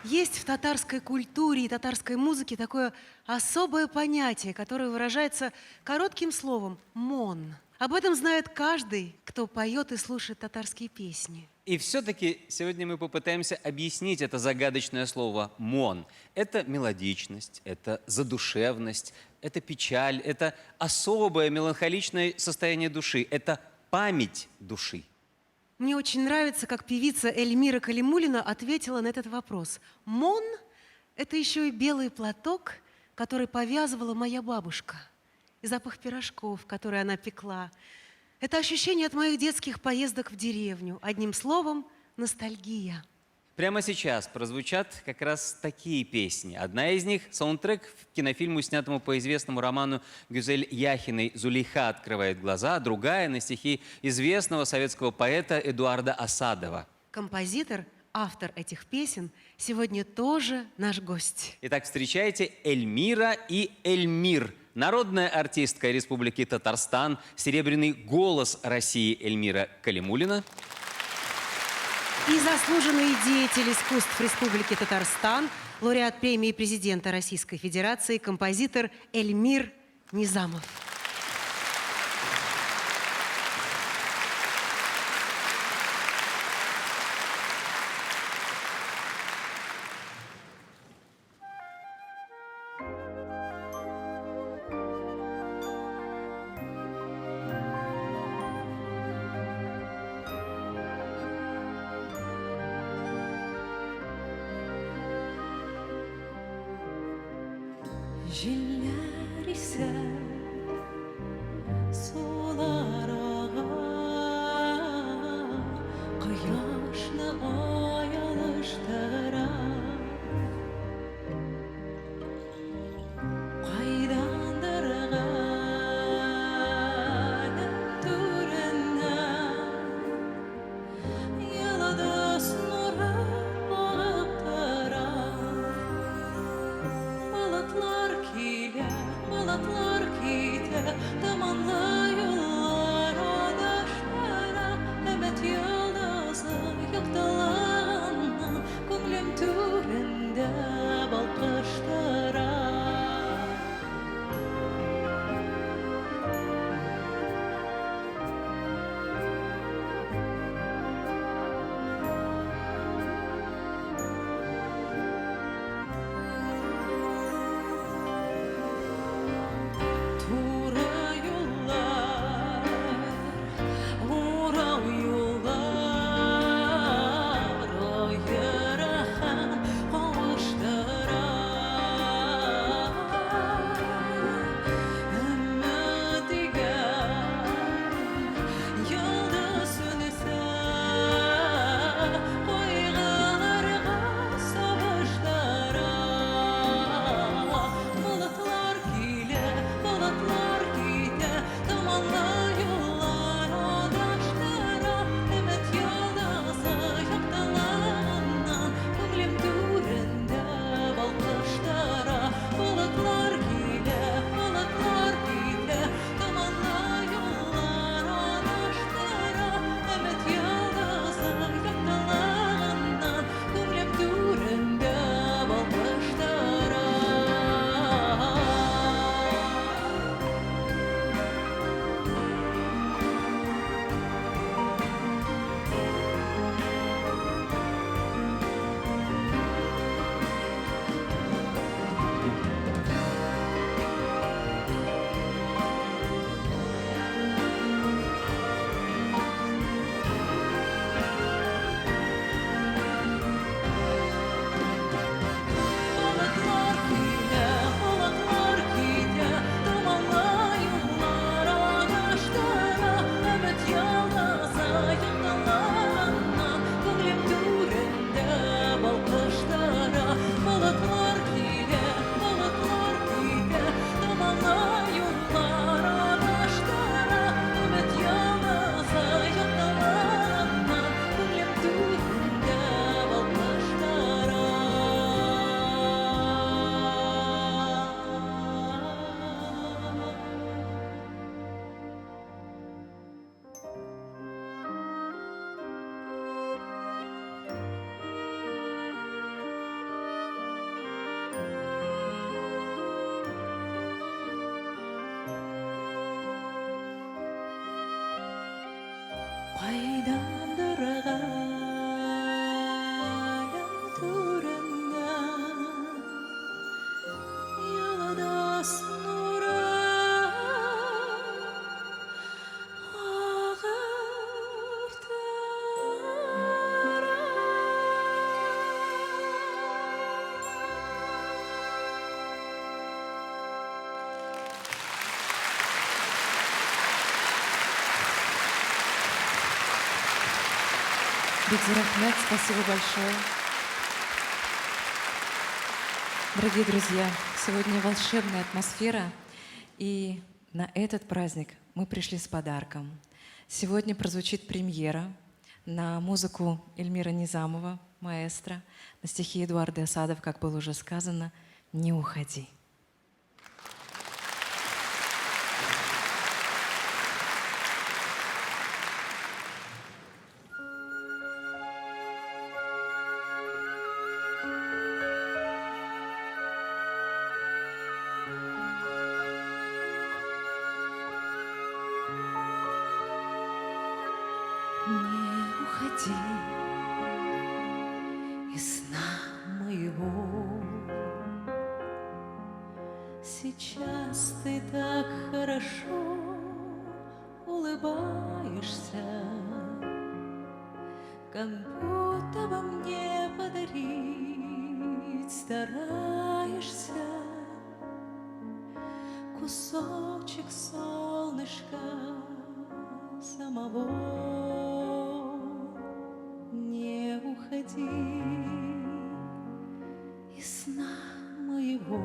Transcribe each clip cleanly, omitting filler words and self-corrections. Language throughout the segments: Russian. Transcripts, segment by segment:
Есть в татарской культуре и татарской музыке такое особое понятие, которое выражается коротким словом «мон». Об этом знает каждый, кто поет и слушает татарские песни. И все-таки сегодня мы попытаемся объяснить это загадочное слово «мон». Это мелодичность, это задушевность, это печаль, это особое меланхоличное состояние души, это память души. Мне очень нравится, как певица Эльмира Калимуллина ответила на этот вопрос. «Мон» — это еще и белый платок, который повязывала моя бабушка, и запах пирожков, которые она пекла. Это ощущение от моих детских поездок в деревню. Одним словом, ностальгия. Прямо сейчас прозвучат как раз такие песни. Одна из них — саундтрек к кинофильму, снятому по известному роману Гюзель Яхиной «Зулейха открывает глаза», а другая — на стихи известного советского поэта Эдуарда Асадова. Композитор, автор этих песен, сегодня тоже наш гость. Итак, встречайте Эльмира и Эльмир. Народная артистка Республики Татарстан, серебряный голос России Эльмира Калимуллина. И заслуженный деятель искусств Республики Татарстан, лауреат премии президента Российской Федерации, композитор Эльмир Низамов. Җилләр исә сулар ага, кояшны ай алыштыра. Кайдандыр гаnem түреннән йолдыз нуры агып тора. Bulutlar Бигзирахмет, спасибо большое. Дорогие друзья, сегодня волшебная атмосфера, и на этот праздник мы пришли с подарком. Сегодня прозвучит премьера на музыку Эльмира Низамова, маэстро, на стихи Эдуарда Асадов, как было уже сказано, «Не уходи». Не уходи из сна моего. Сейчас ты так хорошо улыбаешься, как будто бы мне подарить стараешься кусочек солнышка самого. Не уходи из сна моего.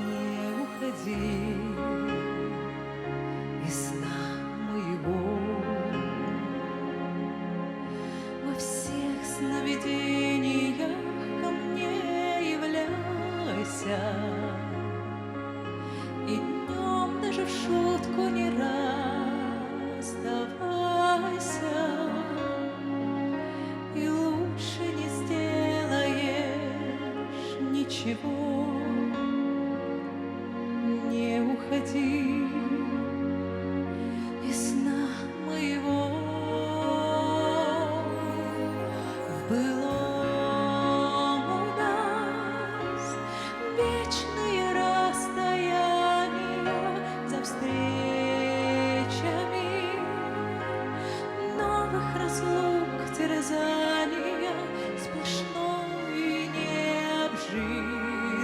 Не уходи из сна моего. Во всех сновидениях ко мне являйся, и днем даже в шутку не расставайся, и лучше не сделаешь ничего. Не уходи из сна моего. В былом у нас вечные расстояния за встречами, новых разлук терзания, сплошной необжитый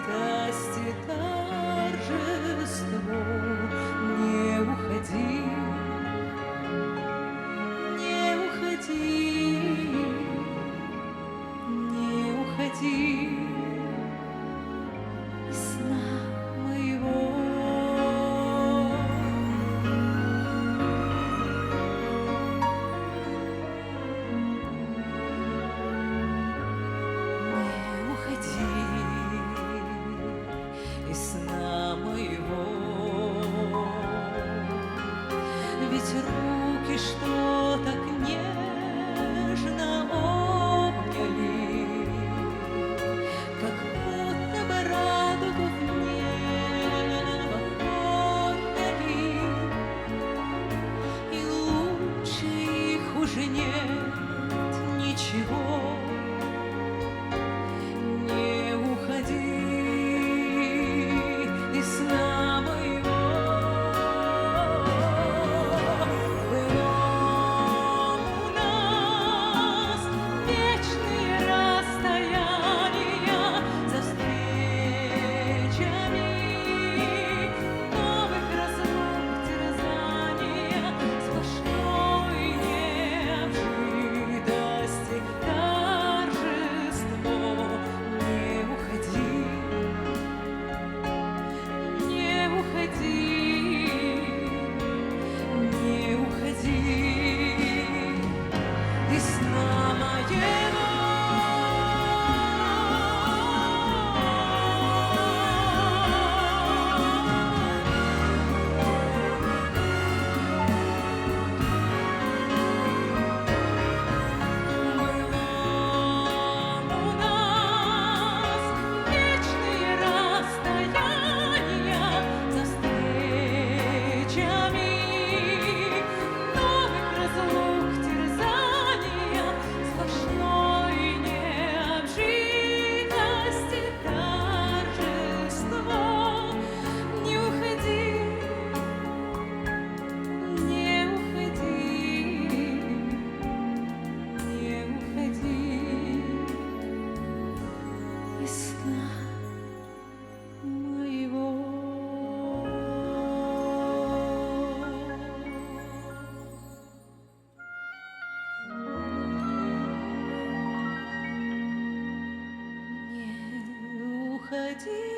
уходи.